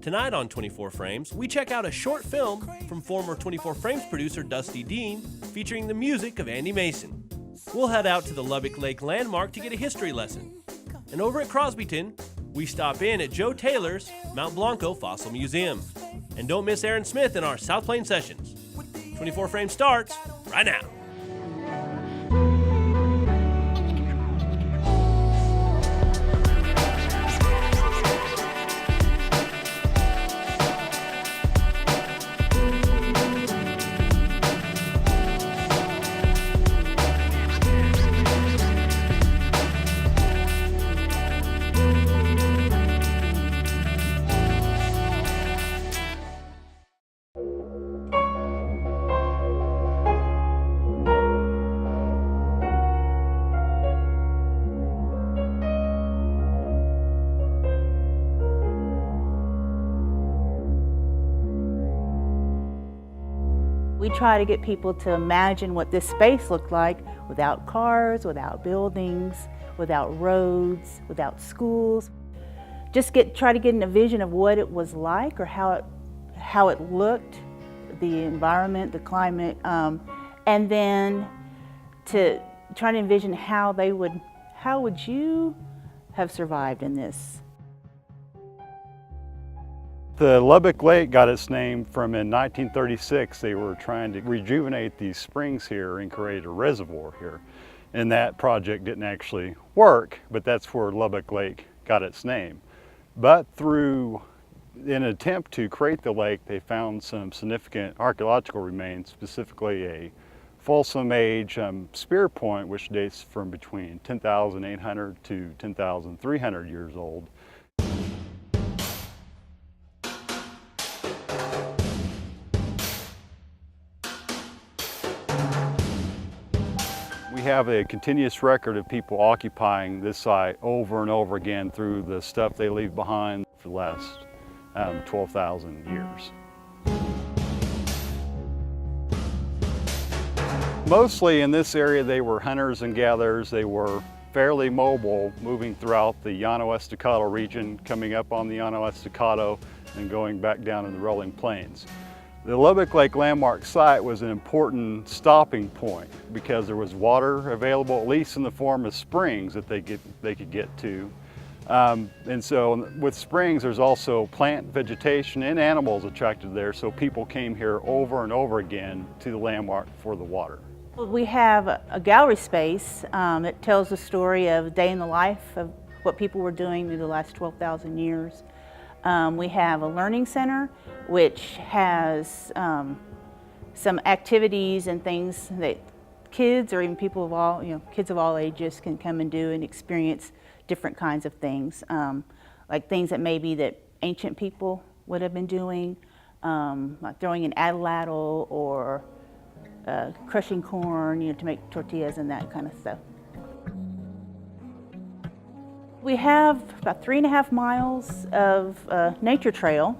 Tonight on 24 Frames, we check out a short film from former 24 Frames producer Dusty Deen featuring the music of Andy Mason. We'll head out to the Lubbock Lake Landmark to get a history lesson. And over at Crosbyton, we stop in at Joe Taylor's Mount Blanco Fossil Museum. And don't miss Aaron Smith in our South Plains sessions. 24 Frames starts right now. We try to get people to imagine what this space looked like without cars, without buildings, without roads, without schools. Just try to get a vision of what it was like or how it looked, the environment, the climate, and then to try to envision how would you have survived in this? The Lubbock Lake got its name from in 1936. They were trying to rejuvenate these springs here and create a reservoir here. And that project didn't actually work, but that's where Lubbock Lake got its name. But in an attempt to create the lake, they found some significant archaeological remains, specifically a Folsom Age spear point, which dates from between 10,800 to 10,300 years old. We have a continuous record of people occupying this site over and over again through the stuff they leave behind for the last 12,000 years. Mostly in this area they were hunters and gatherers. They were fairly mobile, moving throughout the Llano Estacado region, coming up on the Llano Estacado and going back down in the rolling plains. The Lubbock Lake Landmark site was an important stopping point because there was water available, at least in the form of springs that they could get to. And so with springs, there's also plant vegetation and animals attracted there, so people came here over and over again to the landmark for the water. We have a gallery space that tells the story of a day in the life of what people were doing through the last 12,000 years. We have a learning center which has some activities and things that kids or even people of all, kids of all ages can come and do and experience different kinds of things, like things that maybe that ancient people would have been doing, like throwing an atlatl or crushing corn, to make tortillas and that kind of stuff. We have about 3.5 miles of nature trail,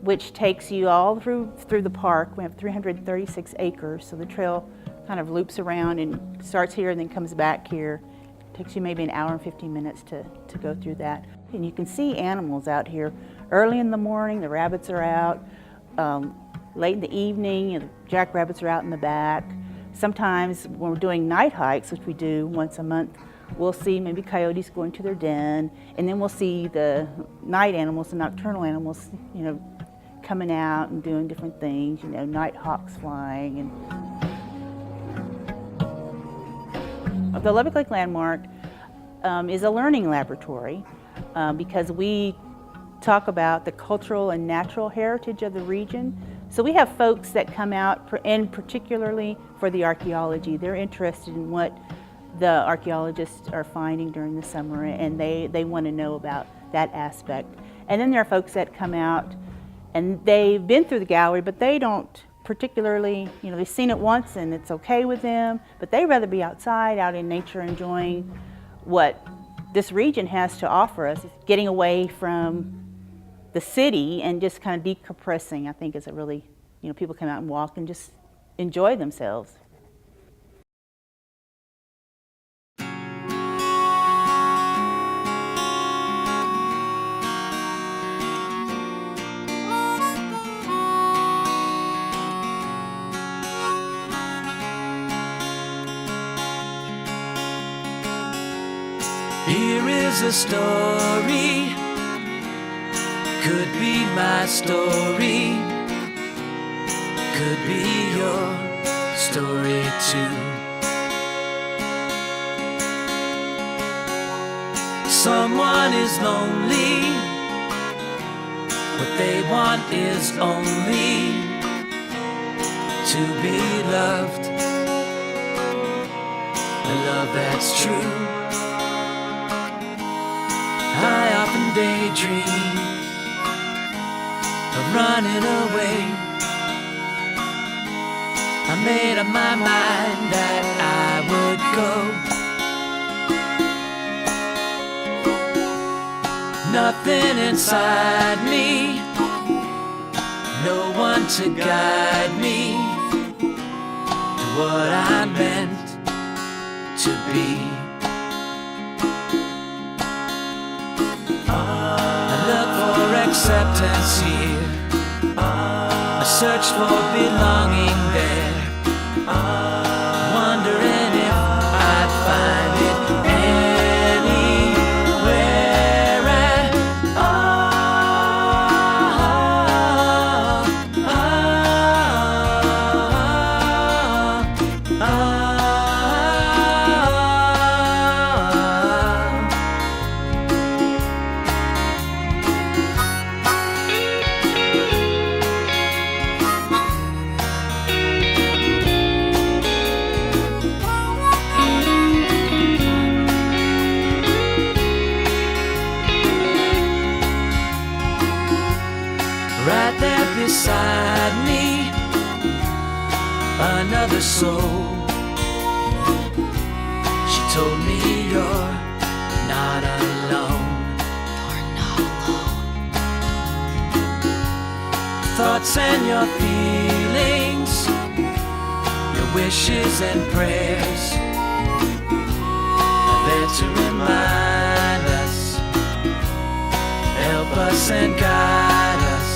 which takes you all through the park. We have 336 acres, so the trail kind of loops around and starts here and then comes back here. It takes you maybe an hour and 15 minutes to go through that. And you can see animals out here. Early in the morning, the rabbits are out. Late in the evening, the jackrabbits are out in the back. Sometimes when we're doing night hikes, which we do once a month, we'll see maybe coyotes going to their den, and then we'll see the night animals, the nocturnal animals, coming out and doing different things, night hawks flying. And the Lubbock Lake Landmark is a learning laboratory because we talk about the cultural and natural heritage of the region. So we have folks that come out, and particularly for the archaeology. They're interested in what the archaeologists are finding during the summer, and they want to know about that aspect. And then there are folks that come out and they've been through the gallery, but they don't particularly, they've seen it once and it's okay with them, but they'd rather be outside, out in nature, enjoying what this region has to offer us. Getting away from the city and just kind of decompressing, I think, is a really, people come out and walk and just enjoy themselves. is a story, could be my story, could be your story too. Someone is lonely, what they want is only to be loved, a love that's true. I often daydream of running away. I made up my mind that I would go. Nothing inside me, no one to guide me to what I meant to be. I look for acceptance here, I search for belonging there, wondering if I'd find it anywhere at right there beside me, another soul. She told me you're not alone. You're not alone. Thoughts and your feelings, your wishes and prayers are there to remind us, help us and guide us,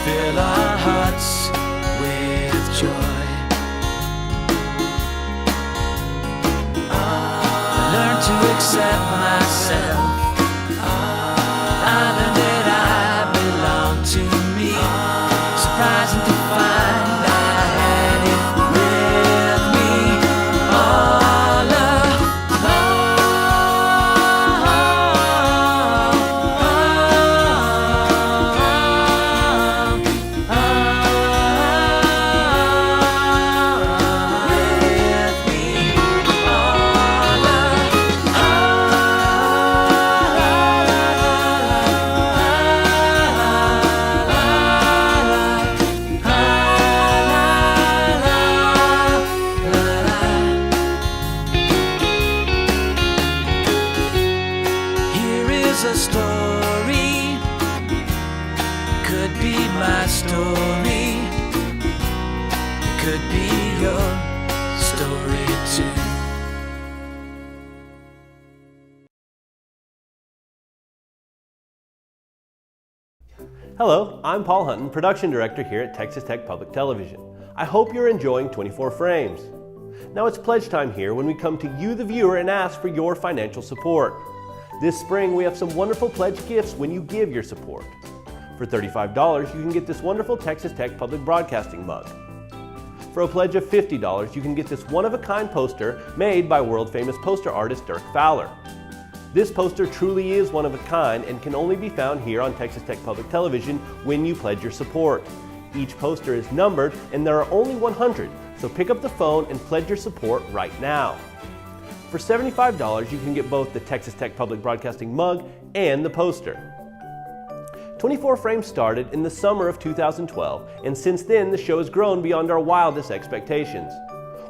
fill our hearts with joy. I learned to accept myself, I learned that I belong to me. Surprising to find I had it with me all a story, could be my story, could be your story too. Hello, I'm Paul Hunton, Production Director here at Texas Tech Public Television. I hope you're enjoying 24 Frames. Now it's pledge time here when we come to you, the viewer, and ask for your financial support. This spring, we have some wonderful pledge gifts when you give your support. For $35, you can get this wonderful Texas Tech Public Broadcasting mug. For a pledge of $50, you can get this one-of-a-kind poster made by world-famous poster artist Dirk Fowler. This poster truly is one of a kind and can only be found here on Texas Tech Public Television when you pledge your support. Each poster is numbered and there are only 100, so pick up the phone and pledge your support right now. For $75, you can get both the Texas Tech Public Broadcasting mug and the poster. 24 Frames started in the summer of 2012, and since then the show has grown beyond our wildest expectations.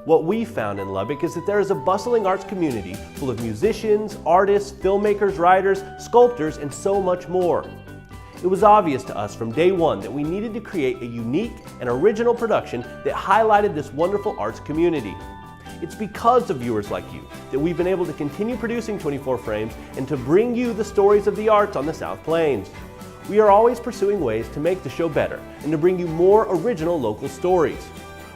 What we found in Lubbock is that there is a bustling arts community full of musicians, artists, filmmakers, writers, sculptors, and so much more. It was obvious to us from day one that we needed to create a unique and original production that highlighted this wonderful arts community. It's because of viewers like you that we've been able to continue producing 24 Frames and to bring you the stories of the arts on the South Plains. We are always pursuing ways to make the show better and to bring you more original local stories.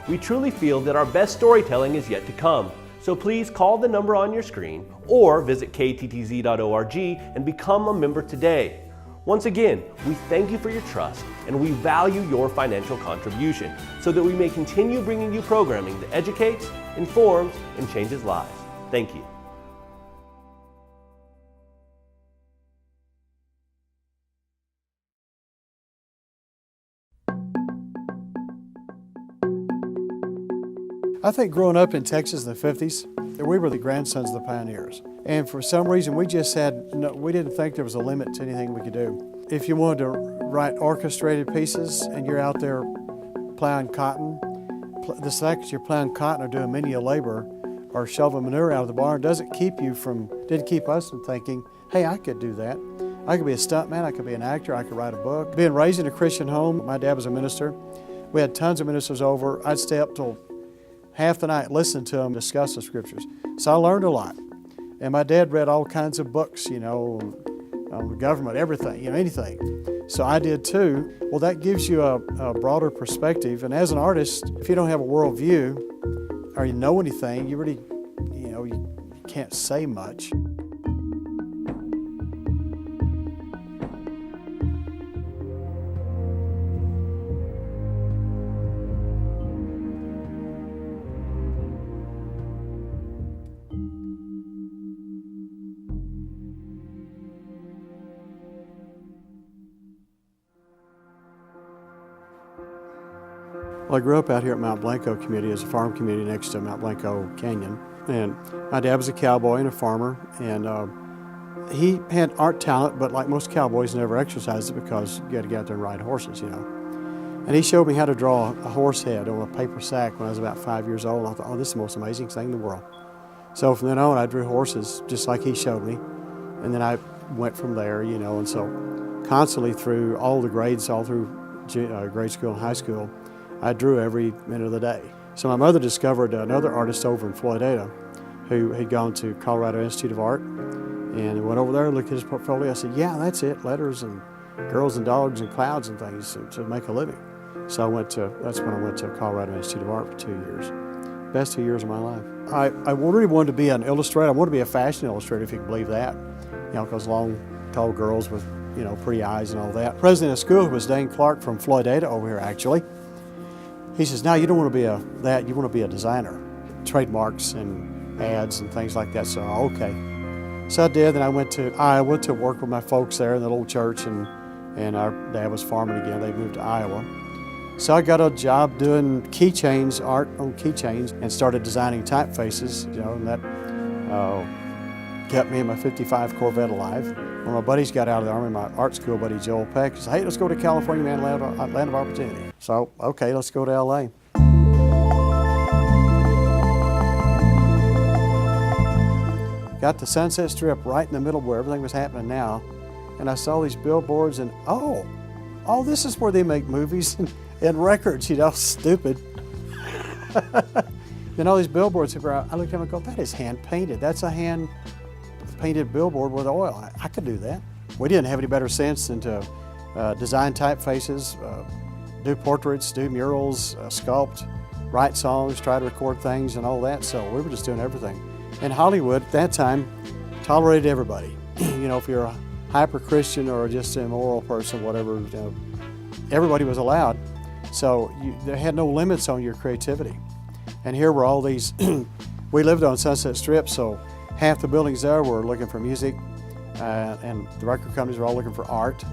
We truly feel that our best storytelling is yet to come, So please call the number on your screen or visit kttz.org and become a member today. Once again, we thank you for your trust and we value your financial contribution so that we may continue bringing you programming that educates, informs, and changes lives. Thank you. I think growing up in Texas in the 50s, we were the grandsons of the pioneers. And for some reason, we just we didn't think there was a limit to anything we could do. If you wanted to write orchestrated pieces and you're out there plowing cotton, the fact that you're plowing cotton or doing menial labor or shoveling manure out of the barn didn't keep us from thinking, hey, I could do that. I could be a stuntman, I could be an actor, I could write a book. Being raised in a Christian home, my dad was a minister. We had tons of ministers over. I'd stay up till half the night listening to them discuss the scriptures. So I learned a lot. And my dad read all kinds of books, on the government, everything, anything. So I did too. Well, that gives you a broader perspective. And as an artist, if you don't have a worldview or you know anything, you really, you can't say much. Well, I grew up out here at Mount Blanco community as a farm community next to Mount Blanco Canyon. And my dad was a cowboy and a farmer, and he had art talent, but like most cowboys, never exercised it because you had to get out there and ride horses, And he showed me how to draw a horse head on a paper sack when I was about 5 years old. I thought, oh, this is the most amazing thing in the world. So from then on, I drew horses just like he showed me. And then I went from there, and so constantly through all the grades, all through grade school and high school, I drew every minute of the day. So my mother discovered another artist over in Floydada who had gone to Colorado Institute of Art and went over there and looked at his portfolio. I said, yeah, that's it, letters and girls and dogs and clouds and things to make a living. So that's when I went to Colorado Institute of Art for 2 years. Best 2 years of my life. I really wanted to be an illustrator. I wanted to be a fashion illustrator, if you can believe that. Because long, tall girls with, pretty eyes and all that. President of school was Dane Clark from Floydada over here, actually. He says, no, you don't want to be you want to be a designer, trademarks and ads and things like that. So, okay. So I did, and I went to Iowa to work with my folks there in the little church, and our dad was farming again. They moved to Iowa. So I got a job doing keychains, art on keychains, and started designing typefaces, and that kept me in my 55 Corvette alive. When my buddies got out of the Army, my art school buddy Joel Peck said, hey, let's go to California, man, land of opportunity. So, okay, let's go to LA. Got the Sunset Strip right in the middle where everything was happening now, and I saw these billboards and, oh, this is where they make movies and records, stupid. Then all these billboards, I looked at them and go, that is hand-painted. That's a hand-painted billboard with oil. I could do that. We didn't have any better sense than to design typefaces, do portraits, do murals, sculpt, write songs, try to record things and all that. So we were just doing everything. And Hollywood at that time tolerated everybody. If you're a hyper-Christian or just an immoral person, whatever, everybody was allowed. So they had no limits on your creativity. And here were all these, we lived on Sunset Strip, so half the buildings there were looking for music, and the record companies were all looking for art,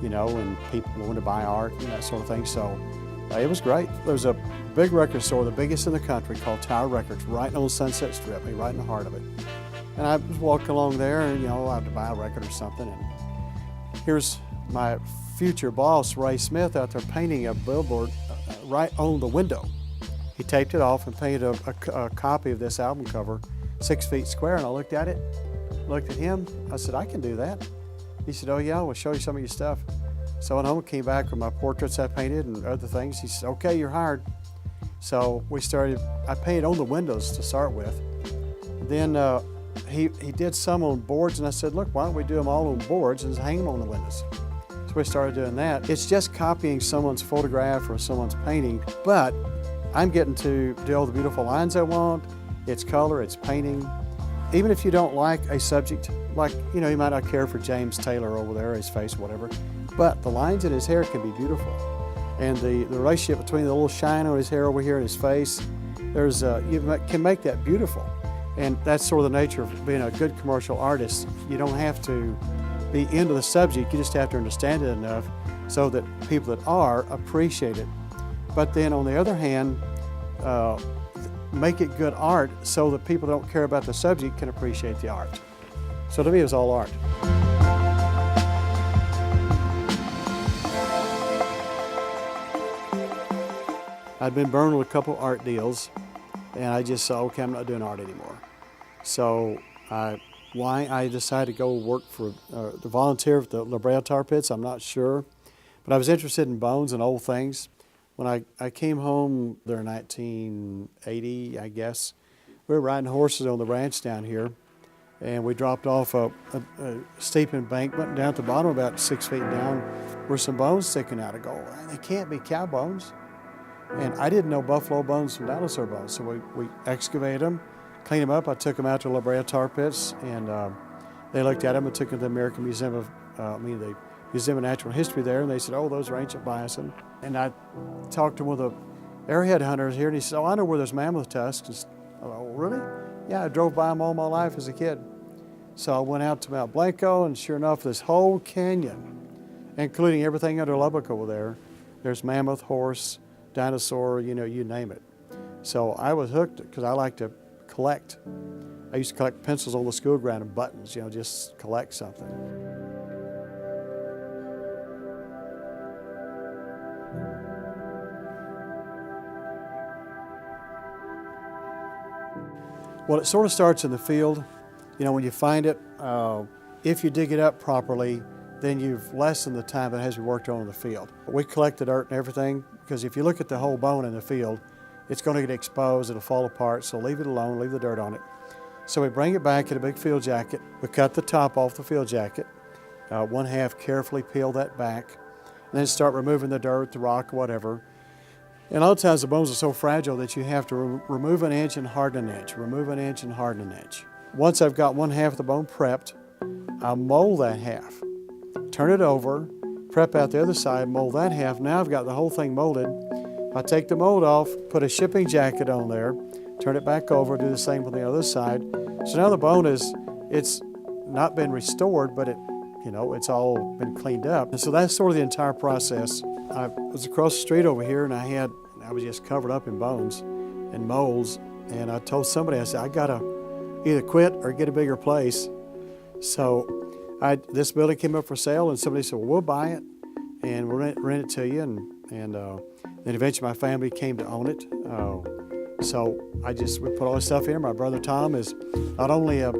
and people wanted to buy art and that sort of thing. So it was great. There was a big record store, the biggest in the country, called Tower Records, right on Sunset Strip, right in the heart of it. And I was walking along there, and I had to buy a record or something. And here's my future boss, Ray Smith, out there painting a billboard right on the window. He taped it off and painted a copy of this album cover, 6 feet square, and I looked at it, looked at him, I said, I can do that. He said, oh yeah, we'll show you some of your stuff. So I went home and came back with my portraits I painted and other things. He said, okay, you're hired. So I painted on the windows to start with. Then he did some on boards, and I said, look, why don't we do them all on boards and hang them on the windows? So we started doing that. It's just copying someone's photograph or someone's painting, but I'm getting to do all the beautiful lines I want, it's color, it's painting. Even if you don't like a subject, like, you know, you might not care for James Taylor over there, his face, whatever, but the lines in his hair can be beautiful. And the relationship between the little shine on his hair over here and his face, you can make that beautiful. And that's sort of the nature of being a good commercial artist. You don't have to be into the subject, you just have to understand it enough so that people that are appreciate it. But then on the other hand, make it good art so that people that don't care about the subject can appreciate the art. So to me, it was all art. I'd been burned with a couple art deals, and I just said, okay, I'm not doing art anymore. So why I decided to go work for to volunteer at the La Brea Tar Pits, I'm not sure. But I was interested in bones and old things. When I came home there in 1980, I guess, we were riding horses on the ranch down here, and we dropped off a steep embankment down at the bottom, about 6 feet down, were some bones sticking out. I go, they can't be cow bones. And I didn't know buffalo bones from dinosaur bones, so we excavated them, cleaned them up. I took them out to La Brea Tar Pits, and they looked at them and took them to the American Museum of, the Museum of Natural History there, and they said, oh, those are ancient bison. And I talked to one of the airhead hunters here, and he said, oh, I know where there's mammoth tusks. I thought, oh, really? Yeah, I drove by them all my life as a kid. So I went out to Mount Blanco, and sure enough, this whole canyon, including everything under Lubbock over there, there's mammoth, horse, dinosaur, you name it. So I was hooked because I like to collect. I used to collect pencils on the school ground and buttons, just collect something. Well, it sort of starts in the field. When you find it, if you dig it up properly, then you've lessened the time that has to be worked on in the field. We collect the dirt and everything, because if you look at the whole bone in the field, it's going to get exposed, it'll fall apart, so leave it alone, leave the dirt on it. So we bring it back in a big field jacket. We cut the top off the field jacket, one half carefully peel that back, and then start removing the dirt, the rock, whatever. And a lot of times the bones are so fragile that you have to remove an inch and harden an inch, remove an inch and harden an inch. Once I've got one half of the bone prepped, I'll mold that half. Turn it over, prep out the other side, mold that half. Now I've got the whole thing molded. I take the mold off, put a shipping jacket on there, turn it back over, do the same with the other side. So now the bone it's not been restored, but it's all been cleaned up. And so that's sort of the entire process. I was across the street over here, and I was just covered up in bones and molds. And I told somebody, I said, I gotta either quit or get a bigger place. So this building came up for sale, and somebody said, well, we'll buy it and we'll rent it to you. And then eventually my family came to own it. So we put all this stuff in. My brother Tom is not only a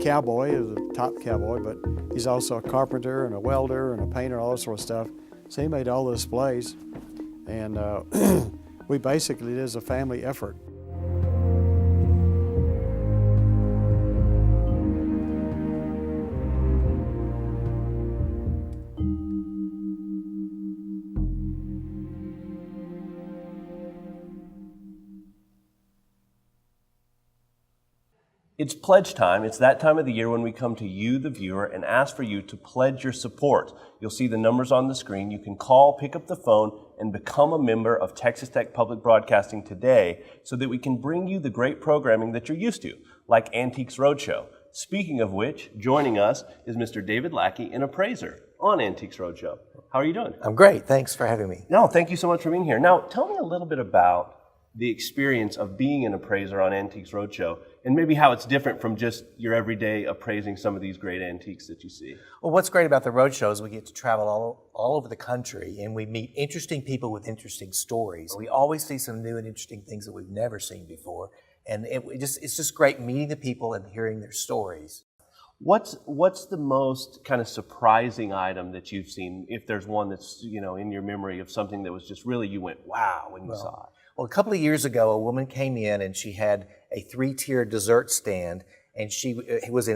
cowboy, the top cowboy, but he's also a carpenter and a welder and a painter, all that sort of stuff. So he made all the displays. And we basically did it as a family effort. It's pledge time. It's that time of the year when we come to you, the viewer, and ask for you to pledge your support. You'll see the numbers on the screen. You can call, pick up the phone, and become a member of Texas Tech Public Broadcasting today so that we can bring you the great programming that you're used to, like Antiques Roadshow. Speaking of which, joining us is Mr. David Lackey, an appraiser on Antiques Roadshow. How are you doing? I'm great. Thanks for having me. No, thank you so much for being here. Now, tell me a little bit about the experience of being an appraiser on Antiques Roadshow, and maybe how it's different from just your everyday appraising some of these great antiques that you see. Well, what's great about the roadshow is we get to travel all over the country, and we meet interesting people with interesting stories. We always see some new and interesting things that we've never seen before, and it's just great meeting the people and hearing their stories. What's the most kind of surprising item that you've seen, if there's one that's in your memory of something that was just really you went wow when you saw it? Well, a couple of years ago, a woman came in and she had a 3-tier dessert stand, and she was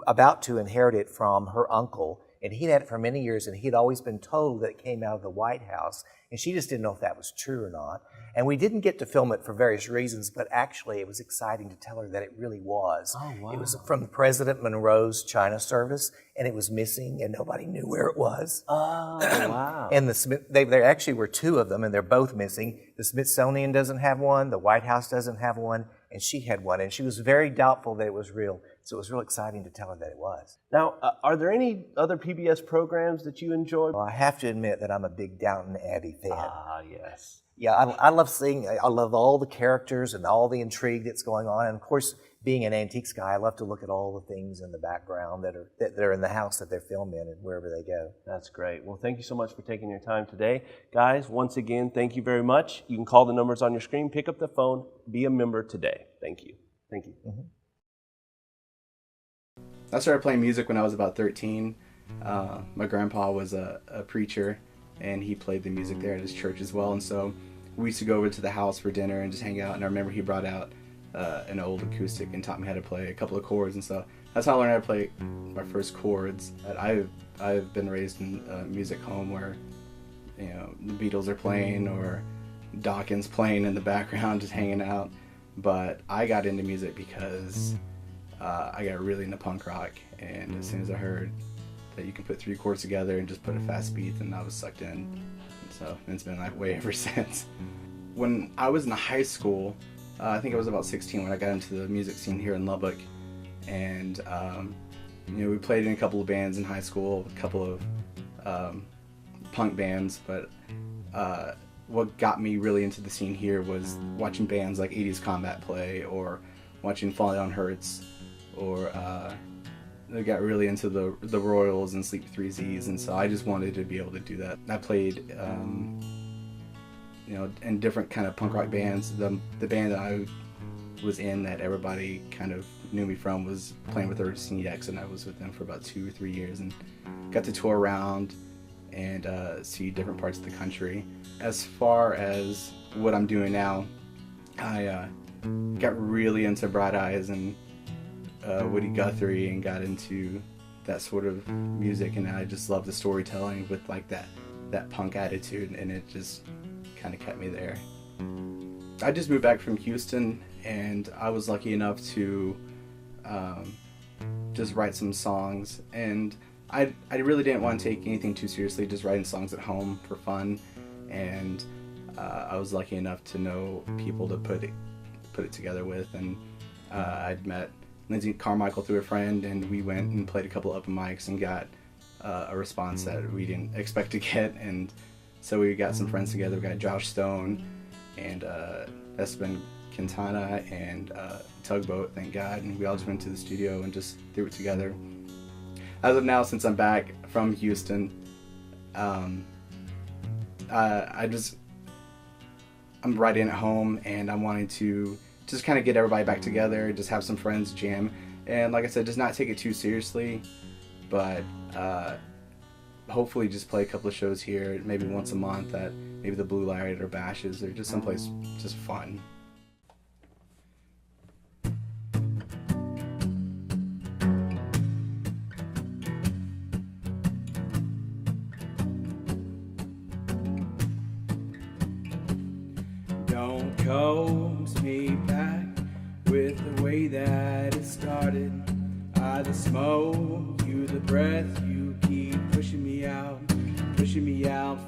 about to inherit it from her uncle. And he'd had it for many years, and he'd always been told that it came out of the White House, and she just didn't know if that was true or not. And we didn't get to film it for various reasons, but actually it was exciting to tell her that it really was. Oh, wow. It was from President Monroe's China service, and it was missing, and nobody knew where it was. Oh, wow. And there actually were two of them, and they're both missing. The Smithsonian doesn't have one, the White House doesn't have one, and she had one, and she was very doubtful that it was real. So it was real exciting to tell her that it was. Now, are there any other PBS programs that you enjoy? Well, I have to admit that I'm a big Downton Abbey fan. Ah, yes. Yeah, I love I love all the characters and all the intrigue that's going on. And of course, being an antiques guy, I love to look at all the things in the background that are in the house that they're filmed in and wherever they go. That's great. Well, thank you so much for taking your time today. Guys, once again, thank you very much. You can call the numbers on your screen, pick up the phone, be a member today. Thank you. Thank you. Mm-hmm. I started playing music when I was about 13. My grandpa was a preacher, and he played the music there at his church as well. And so we used to go over to the house for dinner and just hang out. And I remember he brought out an old acoustic and taught me how to play a couple of chords. And so that's how I learned how to play my first chords. I've been raised in a music home where, you know, the Beatles are playing or Dawkins playing in the background, just hanging out. But I got into music because I got really into punk rock, and as soon as I heard that you can put 3 chords together and just put a fast beat, then I was sucked in. And so it's been that way ever since. When I was in high school, I think I was about 16 when I got into the music scene here in Lubbock, and you know, we played in a couple of bands in high school, a couple of punk bands, but what got me really into the scene here was watching bands like 80s Combat play, or watching Falling on Hurts, or I got really into the Royals and Sleep 3Z's, and so I just wanted to be able to do that. I played, you know, in different kind of punk rock bands. The band that I was in that everybody kind of knew me from was Playing with Urgency X, and I was with them for about 2 or 3 years, and got to tour around and see different parts of the country. As far as what I'm doing now, I got really into Bright Eyes and Woody Guthrie, and got into that sort of music, and I just love the storytelling with like that punk attitude, and it just kind of kept me there. I just moved back from Houston, and I was lucky enough to just write some songs, and I really didn't want to take anything too seriously, just writing songs at home for fun, and I was lucky enough to know people to put it together with, and I'd met Lindsay Carmichael through a friend, and we went and played a couple of open mics and got a response that we didn't expect to get, and so we got some friends together. We got Josh Stone and Espen Quintana and Tugboat, thank God, and we all just went to the studio and just threw it together. As of now, since I'm back from Houston, I'm writing at home, and I'm wanting to just kind of get everybody back together, just have some friends jam, and like I said, just not take it too seriously, but hopefully just play a couple of shows here, maybe once a month at maybe the Blue Light or Bashes, or just someplace just fun. Don't coax me back with the way that it started. I the smoke, you the breath, you keep pushing me out,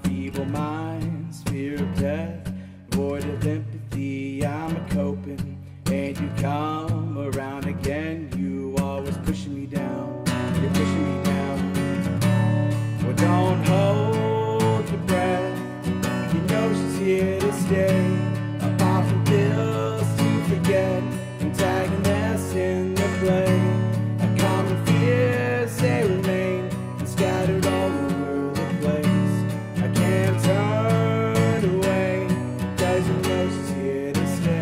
feeble minds, fear of death, void of empathy, I'm a coping, and you come around again, you always pushing me down, you're pushing me down. Well, don't hold your breath, you know she's here to stay. I pop some pills to forget, antagonists in the play. A common fears they remain and scattered all over the place. I can't turn away, 'cause you know she's here to stay.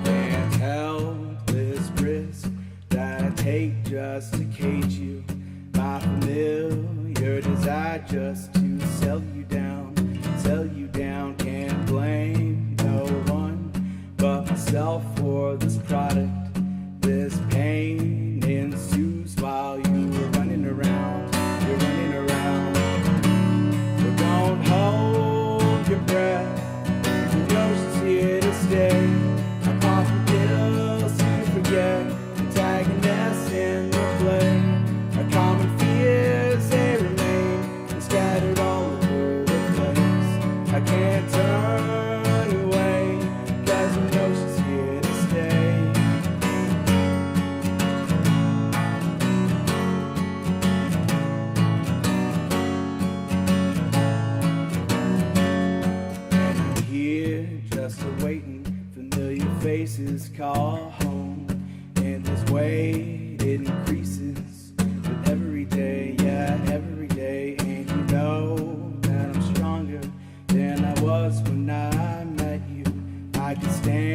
Can't help this risk that I take just to cage you. My familiar desire just to sell you down, can't yourself for this product. This pain ensues while you were running around. You're running around. But don't hold your breath. You know she's here to stay. I pop pills to forget. Antagonists in the play. Our common fears, they remain. And scattered all over the place. I can't turn away. Cause you know she's here to stay. Here, just awaiting, familiar faces call home, and this weight it increases with every day, yeah, every day. And you know that I'm stronger than I was when I met you. I can stand